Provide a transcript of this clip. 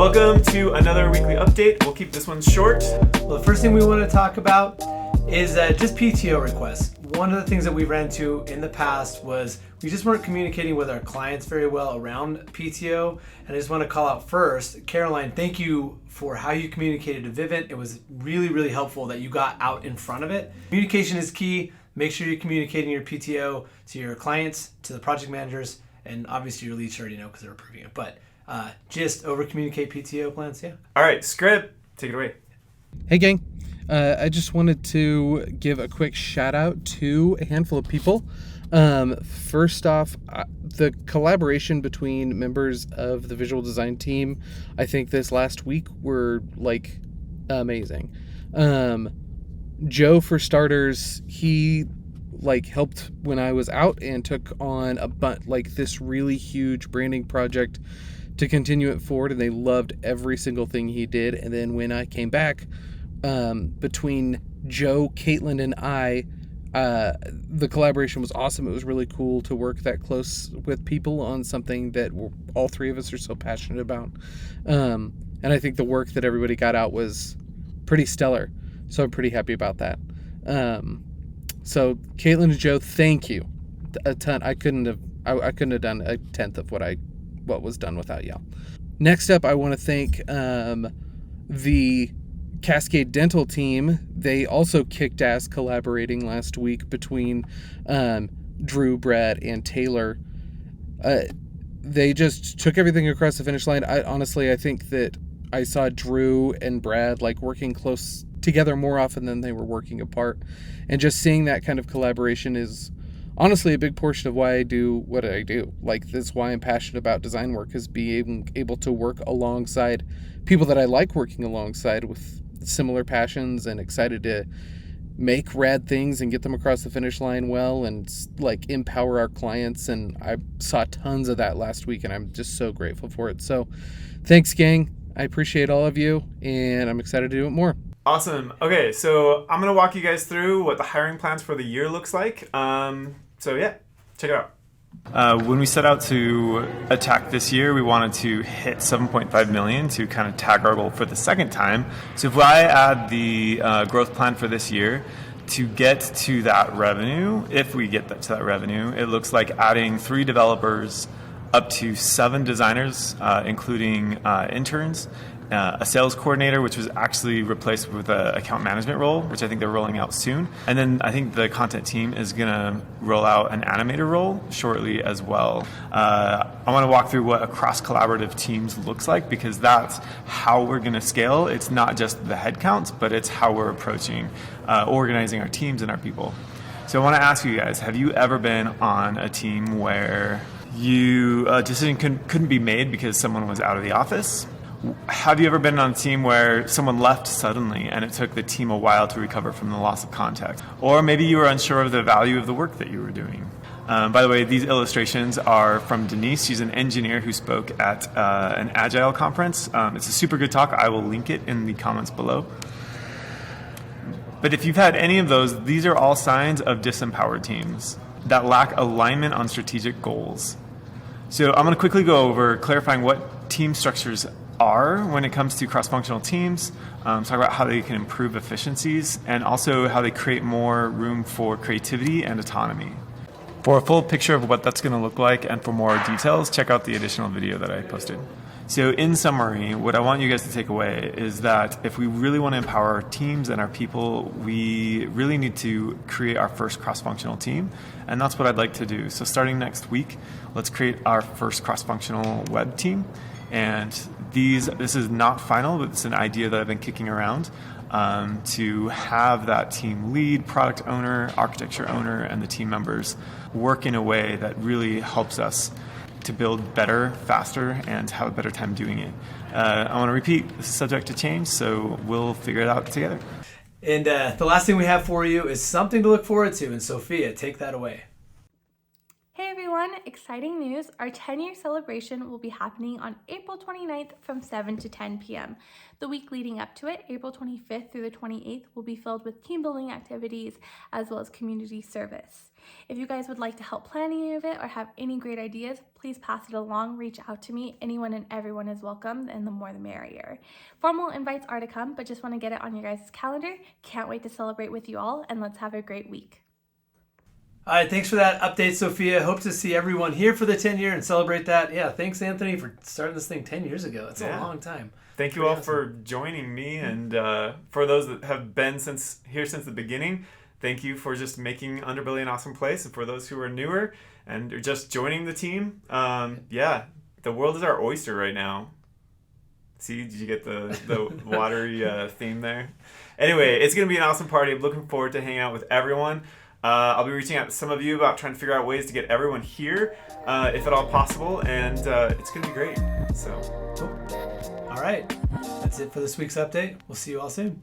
Welcome to another weekly update. We'll keep this one short. Well, the first thing we want to talk about is just PTO requests. One of the things that we ran into in the past was we just weren't communicating with our clients very well around PTO. And I just want to call out first, Caroline, thank you for how you communicated to Vivint. It was really, really helpful that you got out in front of it. Communication is key. Make sure you're communicating your PTO to your clients, to the project managers, and obviously your leads already know because they're approving it. But just over-communicate PTO plans, yeah. All right, Scrib, take it away. Hey, gang. I just wanted to give a quick shout out to a handful of people. First off, the collaboration between members of the visual design team, I think this last week were like amazing. Joe, for starters, he helped when I was out and took on this really huge branding project to continue it forward, and they loved every single thing he did. And then when I came back, between Joe, Caitlin, and I, the collaboration was awesome. It was really cool to work that close with people on something that all three of us are so passionate about. And I think the work that everybody got out was pretty stellar. So I'm pretty happy about that. So Caitlin and Joe, thank you a ton. I couldn't have done a tenth of what was done without y'all. Next up, I want to thank the Cascade Dental team. They also kicked ass collaborating last week between Drew, Brad, and Taylor. They just took everything across the finish line. I think that I saw Drew and Brad working close together more often than they were working apart. And just seeing that kind of collaboration is honestly a big portion of why I do what I do. That's why I'm passionate about design work, is being able to work alongside people that I like working alongside with similar passions and excited to make rad things and get them across the finish line well and empower our clients. And I saw tons of that last week, and I'm just so grateful for it. So thanks, gang. I appreciate all of you, and I'm excited to do it more. Awesome. Okay, so I'm going to walk you guys through what the hiring plans for the year looks like. Check it out. When we set out to attack this year, we wanted to hit 7.5 million to kind of tag our goal for the second time. So if I add the growth plan for this year, to get to that revenue, if we get to that revenue, it looks like adding 3 developers, up to 7 designers, including interns, a sales coordinator, which was actually replaced with an account management role, which I think they're rolling out soon. And then I think the content team is going to roll out an animator role shortly as well. I want to walk through what a cross-collaborative teams looks like, because that's how we're going to scale. It's not just the headcounts, but it's how we're approaching organizing our teams and our people. So I want to ask you guys, have you ever been on a team where a decision couldn't be made because someone was out of the office? Have you ever been on a team where someone left suddenly and it took the team a while to recover from the loss of contact? Or maybe you were unsure of the value of the work that you were doing. By the way, these illustrations are from Denise. She's an engineer who spoke at an Agile conference. It's a super good talk. I will link it in the comments below. But if you've had any of those, these are all signs of disempowered teams that lack alignment on strategic goals. So I'm going to quickly go over clarifying what team structures are when it comes to cross-functional teams, talk about how they can improve efficiencies, and also how they create more room for creativity and autonomy. For a full picture of what that's going to look like and for more details, check out the additional video that I posted. So in summary, what I want you guys to take away is that if we really want to empower our teams and our people, we really need to create our first cross-functional team, and that's what I'd like to do. So starting next week, let's create our first cross-functional web team. And this is not final, but it's an idea that I've been kicking around to have that team lead, product owner, architecture owner, and the team members work in a way that really helps us to build better, faster, and have a better time doing it. I want to repeat, this is subject to change, so we'll figure it out together. And the last thing we have for you is something to look forward to. And Sophia, take that away. Hey everyone, exciting news. Our 10-year celebration will be happening on April 29th from 7 to 10 p.m. The week leading up to it, April 25th through the 28th, will be filled with team building activities as well as community service. If you guys would like to help plan any of it or have any great ideas, please pass it along, reach out to me. Anyone and everyone is welcome, and the more the merrier. Formal invites are to come, but just want to get it on your guys' calendar. Can't wait to celebrate with you all, and let's have a great week. All right, thanks for that update, Sophia. Hope to see everyone here for the 10 year and celebrate that. Yeah, thanks, Anthony, for starting this thing 10 years ago. It's a long time. Thank you all for joining me, and for those that have been here since the beginning, thank you for just making Underbelly an awesome place. And for those who are newer and are just joining the team, the world is our oyster right now. See, did you get the watery theme there? Anyway, it's going to be an awesome party. I'm looking forward to hanging out with everyone. I'll be reaching out to some of you about trying to figure out ways to get everyone here, if at all possible, and it's going to be great. So, All right, that's it for this week's update. We'll see you all soon.